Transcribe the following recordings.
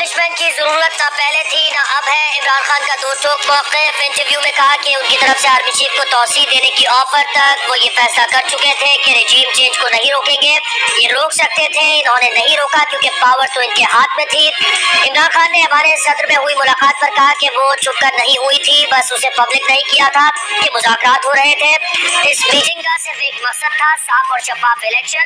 Establishment की जरूरत ना पहले थी ना अब है। इमरान खान का दो टोक मौक़िफ़, इंटरव्यू में कहा कि उनकी तरफ से आर्मी चीफ को तौसीह देने की ऑफर तक वो ये फैसला कर चुके थे कि रेजीम चेंज को नहीं रोकेंगे। ये रोक सकते थे, इन्होंने नहीं रोका क्योंकि पावर तो इनके हाथ में थी। इमरान खान ने हमारे सदर में हुई मुलाकात पर कहा कि वो चुपकर नहीं हुई थी, बस उसे पब्लिक नहीं किया था कि मुज़ाकरात हो रहे थे। इस मीटिंग का सिर्फ एक मकसद था, साफ और शफाफ इलेक्शन।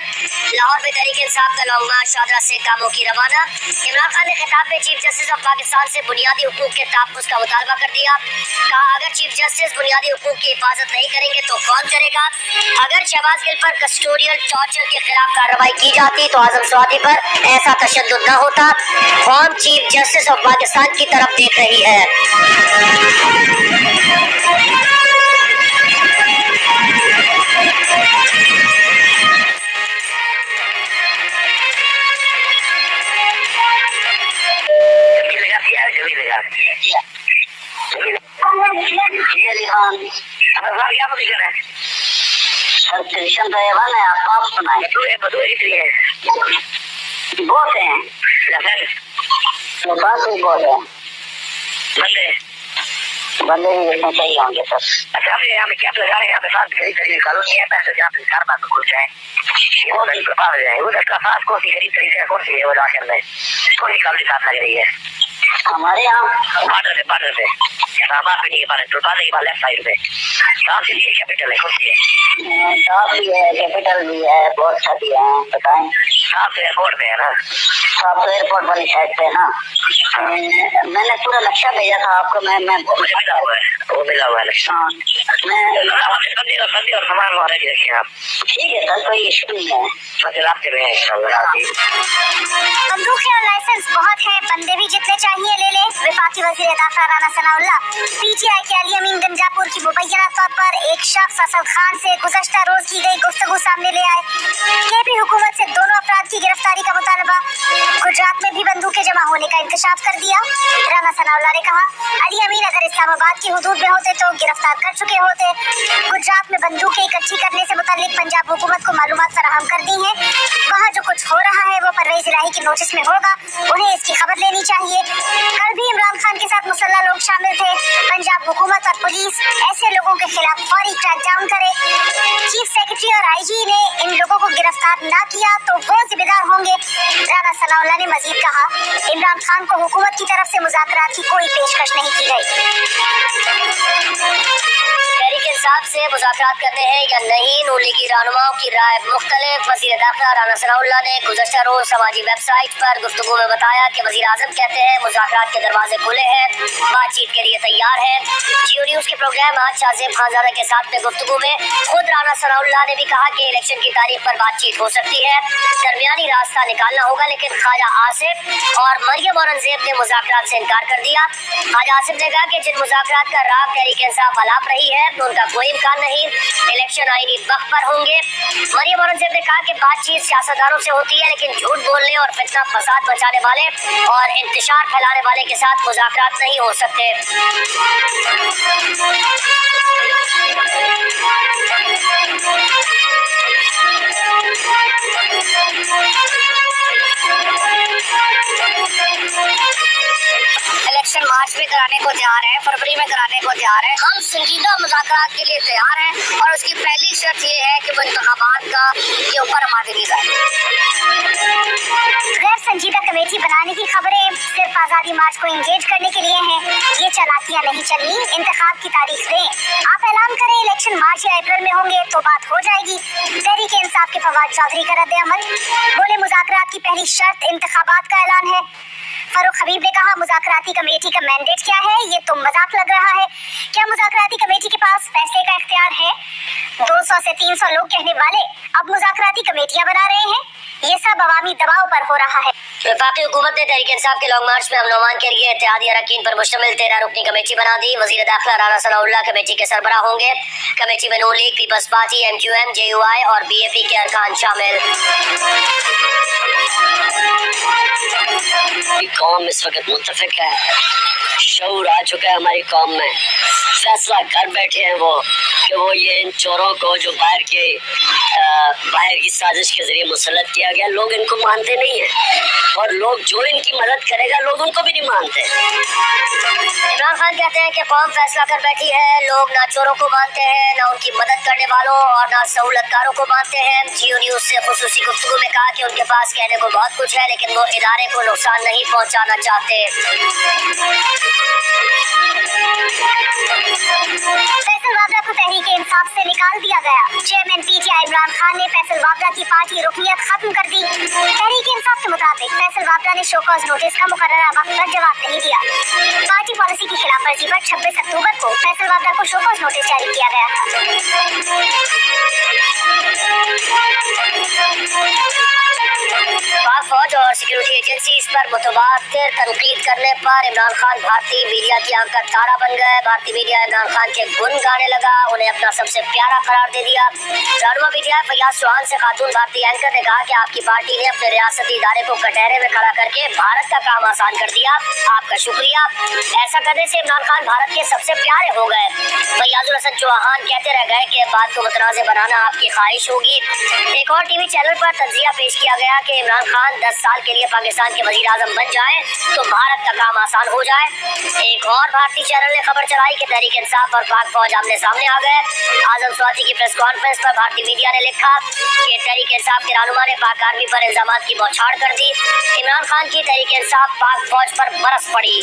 लाहौर में तहरीक इंसाफ का लॉन्ग मार्च शादरा से कामों की रवाना। इमरान खान ने खिताब में चीफ जस्टिस ऑफ पाकिस्तान से बुनियादी हुकूक के तहफ़्फ़ुज़ का मुतालबा कर दिया। कहा, अगर चीफ जस्टिस बुनियादी हुकूक की हिफाजत नहीं करेंगे तो कौन करेगा? अगर शहबाज गिल पर कस्टोडियल टॉर्चर के खिलाफ कार्रवाई की जाती तो आजम स्वाति पर ऐसा तशद्दुद न होता। कौन चीफ जस्टिस ऑफ पाकिस्तान की तरफ देख रही है? पोजीशन तो एवन है, आप सुनाए बहुत हैं, पास भी बहुत है, बंदे भी देखने चाहिए होंगे सब। अच्छा, हमें क्या लगा रहे हैं? यहाँ पे साथ कॉलोनी है, पैसे जहाँ पे कार बात खुल जाए वो नहीं पा जाए। वो लगता साथ कौन सी खरीद तरीके कौन सी है वो जाकर में कौन सी काफी साथ लग रही है हमारे यहाँ बार्डर पे इस्लामाबाद पे नहीं है, तो बार्डर के लेफ्ट साइड पे साथ से कैपिटल है, कौन सी है? साथ भी है, कैपिटल भी है, बहुत सारी है, बताएं। साथ तो एयरपोर्ट में है ना, साथ तो एयरपोर्ट वाली साइड पे ना। मैंने पूरा नक्शा भेजा था आपको, मैं मुझे मिला हुआ है, वो मिला हुआ है नक्शा। मैं संडे और सामान वहाँ रेडी रखे आप। ठीक है सर, कोई इशू नहीं है, बस रास्ते में है। बंदूकें और लाइसेंस बहुत है, बंदे भी जितने चाहिए ले ले। वफाकी वज़ीर दाखिला राना सनाउल्लाह पीटीआई के अली अमीन गंजापुर की मुबैना तौर पर एक शख्स असद खान से गुज़श्ता रोज की गई गुफ्तगू सामने ले आए। केपी हुकूमत से दोनों अफराद की गिरफ्तारी का मुतालबा। गुजरात में भी बंदूकें जमा होने का इंकशाफ कर दिया। राना सनाउल्लाह ने कहा, अली अमीन अगर इस्लामाबाद की हुदूद में होते तो गिरफ्तार कर चुके होते। गुजरात में बंदूकें इकट्ठी करने से मुताल्लिक पंजाब हुकूमत को मालूमात फराहम कर दी है। वहाँ जो कुछ हो रहा है वो परवेज इलाही के नोटिस में होगा, उन्हें इसकी खबर लेनी चाहिए। कल भी इमरान खान के साथ मुसल्लह लोग शामिल थे। पंजाब हुकूमत और पुलिस ऐसे लोगों के खिलाफ फौरी क्रैकडाउन करे। चीफ सेक्रेटरी और आईजी ने इन लोगों को गिरफ्तार न किया तो वो जिम्मेदार होंगे। राना सनाउल्लाह ने मजीद कहा, इमरान खान को हुकूमत की तरफ से मुज़ाकरात की कोई पेशकश नहीं की गई। तहरीक इंसाफ से मुज़ाकरात करने हैं या नहीं, नून लीगी रहनुमाओं की राय मुख्तलिफ। वज़ीर दाखिला राना सनाउल्लाह ने गुज़श्ता रोज समाजी वेबसाइट पर गुफ्तगू में बताया कि वज़ीर आज़म कहते हैं मुज़ाकरात के दरवाजे खुले हैं, बातचीत के लिए तैयार है। जियो न्यूज़ के प्रोग्राम आज शाहज़ेब खानज़ादा के साथ में गुफ्तगू में खुद राना सनाउल्लाह ने भी कहा कि इलेक्शन की तारीख पर बातचीत हो सकती है, दरमियानी रास्ता निकालना होगा। लेकिन ख्वाजा आसिफ और मरियम औरंगजेब ने मुज़ाकरात से इनकार कर दिया। ख्वाजा आसिफ ने कहा कि जिन मुज़ाकरात का राह तहरीक इंसाफ अलाप रही है उनका कोई इम्कान नहीं, इलेक्शन आईनी वक्त पर होंगे। मरियम औरंगजेब ने कहा कि बातचीत सियासतदानों से होती है, लेकिन झूठ बोलने और फितना फसाद मचाने वाले और इंतशार फैलाने वाले के साथ मुज़ाकरात नहीं हो सकते। इलेक्शन मार्च में कराने को तैयार है, फरवरी में कराने को तैयार है। हम संजीदा मुज़ाकरात के लिए तैयार हैं और उसकी पहली शर्त ये है कि वो इंतखाबात का के ऊपर आमादगी का। गैर संजीदा कमेटी बनाने की खबरें सिर्फ आज़ादी मार्च को इंगेज करने के लिए हैं। ये चालाकियाँ नहीं चलनी, इंतखाब की तारीख दें। आप ऐलान करें इलेक्शन मार्च या अप्रैल में होंगे तो बात हो जाएगी। तहरीक इंसाफ के फवाद चौधरी का रद्द अमल, बोले मुज़ाकरात की पहली शर्त इंतखाबात का ऐलान है। फरूख हबीब ने कहा, मुज़ाकराती कमेटी का मैंडेट क्या है? ये तो मजाक लग रहा है। क्या मुज़ाकराती कमेटी के पास फैसले का इख्तियार है? 200 से 300 लोग कहने वाले अब मुज़ाकराती कमेटियां बना रहे हैं। ये सब अवामी दबाव पर हो रहा है। वफाकी हुकूमत ने तहरीक इंसाफ के लॉन्ग मार्च में अमन के लिए इत्तेहादी अरकान पर मुश्तमिल 13 रुकनी कमेटी बना दी। वज़ीर दाखिला राना सनाउल्लाह कमेटी के सरबराह होंगे। कमेटी में नून league, peoples party, MQM, JUI और BAP के अरकान शामिल। कौम इस वक्त मुत्तफिक है, शऊर आ चुका है हमारी कौम में, फैसला कर बैठे हैं वो कि वो ये इन चोरों को जो बाहर की साजिश के जरिए मुसल्लत किया गया, लोग इनको मानते नहीं है और लोग जो इनकी मदद करेगा लोग उनको भी नहीं मानते। इमरान खान कहते हैं कि कौम फैसला कर बैठी है, लोग ना चोरों को मानते हैं, ना उनकी मदद करने वालों और ना सहूलतकारों को मानते हैं। जियो न्यूज से खुसूसी गुफ्तगू में कहा कि उनके पास कहने को बहुत कुछ है लेकिन वो इदारे को नुकसान नहीं पहुंचाना चाहते। फैसल वाबरा को तहरीके इंसाफ से निकाल दिया गया। चेयरमैन पीटीआई इमरान खान ने फैसल वाबरा की पार्टी रुकनियत खत्म कर दी। तहरीके इंसाफ के मुताबिक फैसल वाबरा ने शोकॉज नोटिस का मुकर्ररा वक्त पर जवाब नहीं दिया। पार्टी पॉलिसी की खिलाफवर्जी पर 26 अक्टूबर को फैसल वाबरा को शोकॉज नोटिस जारी किया गया था। पाक फौज और सिक्योरिटी एजेंसी इस पर मुतबादिल तनकीद करने पर इमरान खान भारतीय मीडिया की आंख का तारा बन गए। भारतीय मीडिया इमरान खान के गुण गाने लगा, उन्हें अपना सबसे प्यारा करार दे दिया। रहनुमा मीडिया फैयाज चौहान से खातून भारतीय एंकर ने कहा कि आपकी पार्टी ने अपने रियासती इदारे को कटहरे में खड़ा करके भारत का काम आसान कर दिया, आपका शुक्रिया। ऐसा करने से इमरान खान भारत के सबसे प्यारे हो गए। फैयाजुल हसन चौहान कहते रह गए कि बात को मुतनाज़ बनाना आपकी ख्वाहिश होगी। एक और टीवी चैनल पर तज्जिया पेश किया गया कि इमरान खान 10 साल के लिए पाकिस्तान के वजीर आजम बन जाए तो भारत का काम आसान हो जाए। एक और भारतीय चैनल ने खबर चलाई कि तहरीक इंसाफ और पाक फौज आमने सामने आ गए। आजम स्वाति की प्रेस कॉन्फ्रेंस पर भारतीय मीडिया ने लिखा कि तहरीक इंसाफ के रहनुमा ने पाक आर्मी पर इल्जामात की बौछार कर दी। इमरान खान की तहरीक इंसाफ पाक फौज पर बरस पड़ी।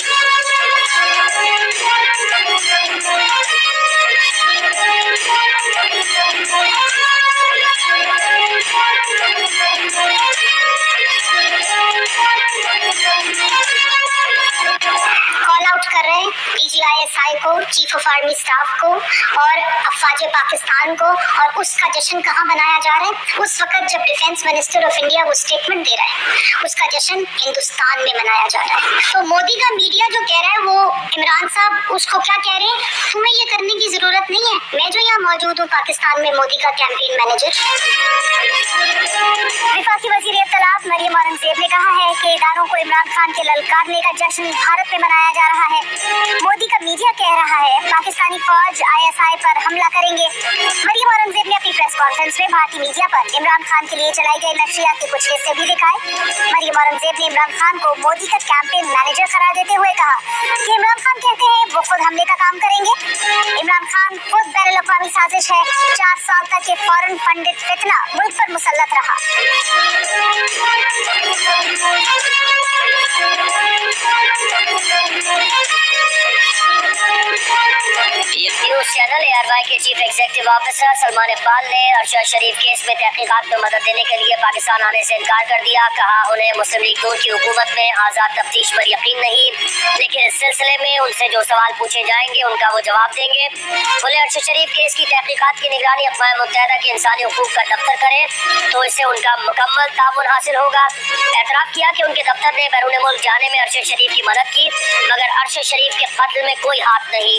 कॉल आउट कर रहे हैं DGISI को, चीफ ऑफ आर्मी स्टाफ को और अफवाज पाकिस्तान को। और उसका जश्न कहाँ मनाया जा रहा है? उस वक्त जब डिफेंस मिनिस्टर ऑफ इंडिया वो स्टेटमेंट दे रहा है, उसका जश्न हिंदुस्तान में मनाया जा रहा है। तो मोदी का मीडिया जो कह रहा है वो इमरान साहब उसको क्या कह रहे हैं, तुम्हें ये करने की जरूरत नहीं है। मैं जो यहाँ मौजूद हूँ पाकिस्तान में मोदी का कैंपेन मैनेजर। वफाकी वजीर इत्तलात मरियम औरंगजेब ने कहा है कि इदारों को इमरान खान के ललकारने का जश्न भारत में मनाया जा रहा है। मोदी का मीडिया कह रहा है पाकिस्तानी फौज ISI पर हमला करेंगे। मरियम औरंगजेब ने अपनी प्रेस कॉन्फ्रेंस में भारतीय मीडिया पर इमरान खान के लिए चलाई गई नशरियात के कुछ हिस्से भी दिखाए। मरियम औरंगजेब ने इमरान खान को मोदी का कैंपेन मैनेजर करार देते हुए कहा कि इमरान खान कहते हैं वो खुद हमले का काम करेंगे। इमरान खान खुद बैनुल अक़वामी साजिश है। 4 साल तक ये फॉरेन फंडेड फितना मुल्क पर मुसल्लत रहा। न्यूज चैनल ARY के chief executive officer Salman Iqbal ने अरशद शरीफ केस में तहकीकात में मदद देने के लिए पाकिस्तान आने से इनकार कर दिया। कहा उन्हें मुस्लिम लीग नून की हुकूमत में आज़ाद तफ्तीश पर यकीन नहीं, लेकिन इस सिलसिले में उनसे जो सवाल पूछे जाएंगे उनका वो जवाब देंगे। बोले अरशद शरीफ केस की तहकीकात की निगरानी अक़वाम मुत्तहिदा के इंसानी हुकूक का दफ्तर करे तो इससे उनका मुकम्मल ताउन हासिल होगा। एतराफ़ किया कि उनके दफ्तर ने बैरून मुल्क जाने में अरशद शरीफ की मदद की, मगर अरशद शरीफ के कत्ल में कोई हाथ नहीं।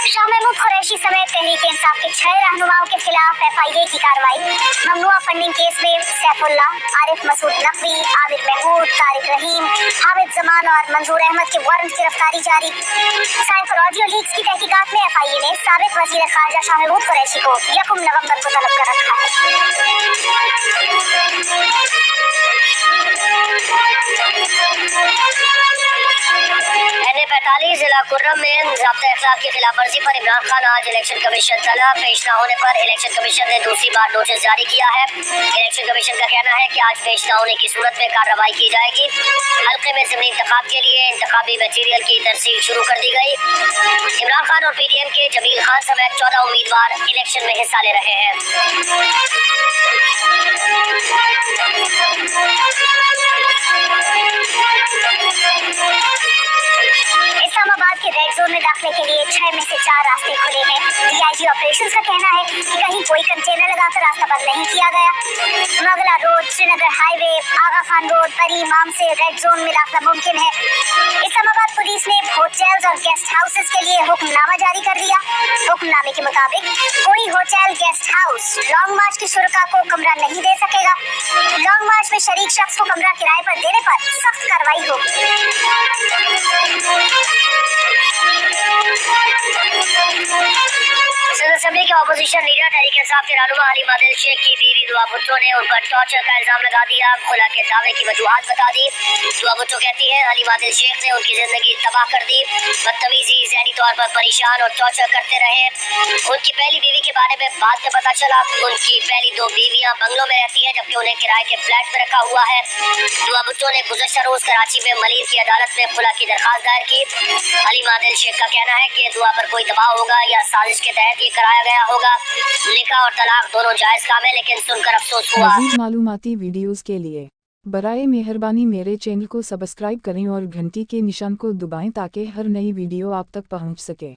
शाह महमूद कुरैशी समेत तहरीक इंसाफ के 6 रहनुमाओं के खिलाफ FIA की कार्रवाई। ममनुआ फंडिंग केस में सैफुल्ला, आरिफ मसूद नकवी, आमिर महमूद, तारिक रहीम, हामिद जमान और मंजूर अहमद के वारंट गिरफ्तारी जारी। साइफर ऑडियो लीक्स की तहकीकात में FIA ने साबिक वजीर खारजा शाह महमूद कुरैशी को 1 नवंबर को तलब कर रखा है। NA-45 जिला कुर्रम में ज़ाब्ता इखलाक की खिलाफ वर्जी पर इमरान खान आज इलेक्शन कमीशन तलब। पेश न होने पर इलेक्शन कमीशन ने दूसरी बार नोटिस जारी किया है। इलेक्शन कमीशन का कहना है कि आज पेश न होने की सूरत में कार्रवाई की जाएगी। हल्के में ज़िमनी इंतखाब के लिए इंतखाबी मटीरियल की तरसील शुरू कर दी गई। इमरान खान और PDM के जमील खान समेत 14 उम्मीदवार इलेक्शन में हिस्सा ले रहे हैं। इस्लामाबाद के रेड जोन में दाखिले के लिए 6 में से 4 रास्ते खुले हैं। डीआईजी ऑपरेशंस का कहना है कि कहीं कोई कंटेनर लगाकर रास्ता बंद नहीं किया गया। मुगला रोड, श्रीनगर हाईवे, आगा खान रोड, परी इमाम से रेड जोन में दाखिला मुमकिन है। इस्लामाबाद पुलिस ने होटल्स और गेस्ट हाउसेस के लिए हुक्मनामा जारी कर दिया। हुक्मनामे के मुताबिक कोई होटल, गेस्ट हाउस लॉन्ग मार्च के शुरका को कमरा नहीं दे सकेगा। लॉन्ग मार्च में शरीक शख्स को कमरा किराए पर देने पर सख्त कार्रवाई होगी। असेंबली के ऑपोजिशन लीडर तहरीक इंसाफ के रहनुमा हलीमा दिल शेख की बीवी दुआ भुट्टो ने उन पर टॉर्चर का इल्जाम लगा दिया। खुला के दावे की वजूहात बता दी। दुआ भुट्टो कहती है हलीमा दिल शेख ने उनकी जिंदगी तबाह कर दी, बदतमीजी, ज़हनी तौर पर परेशान और टॉर्चर करते रहे। उनकी पहली बीवी के बारे में बाद में पता चला उनकी पहली 2 बीवियां बंगलों में रहती है जबकि उन्हें किराए के फ्लैट में रखा हुआ है। दुआ भुट्टो ने गुज़श्ता रोज कराची में मलिर की अदालत में खुला की दरखास्त दायर की। हलीमा दिल शेख का कहना है कि दुआ पर कोई दबाव होगा या साजिश के तहत ये कराया गया होगा। निकाह और तलाक दोनों जायज काम है, लेकिन सुनकर अफसोस हुआ। मज़ीद मालूमाती वीडियोस के लिए बराए मेहरबानी मेरे चैनल को सब्सक्राइब करें और घंटी के निशान को दबाएं ताकि हर नई वीडियो आप तक पहुंच सके।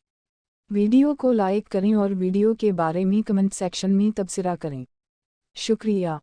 वीडियो को लाइक करें और वीडियो के बारे में कमेंट सेक्शन में तबसरा करें। शुक्रिया।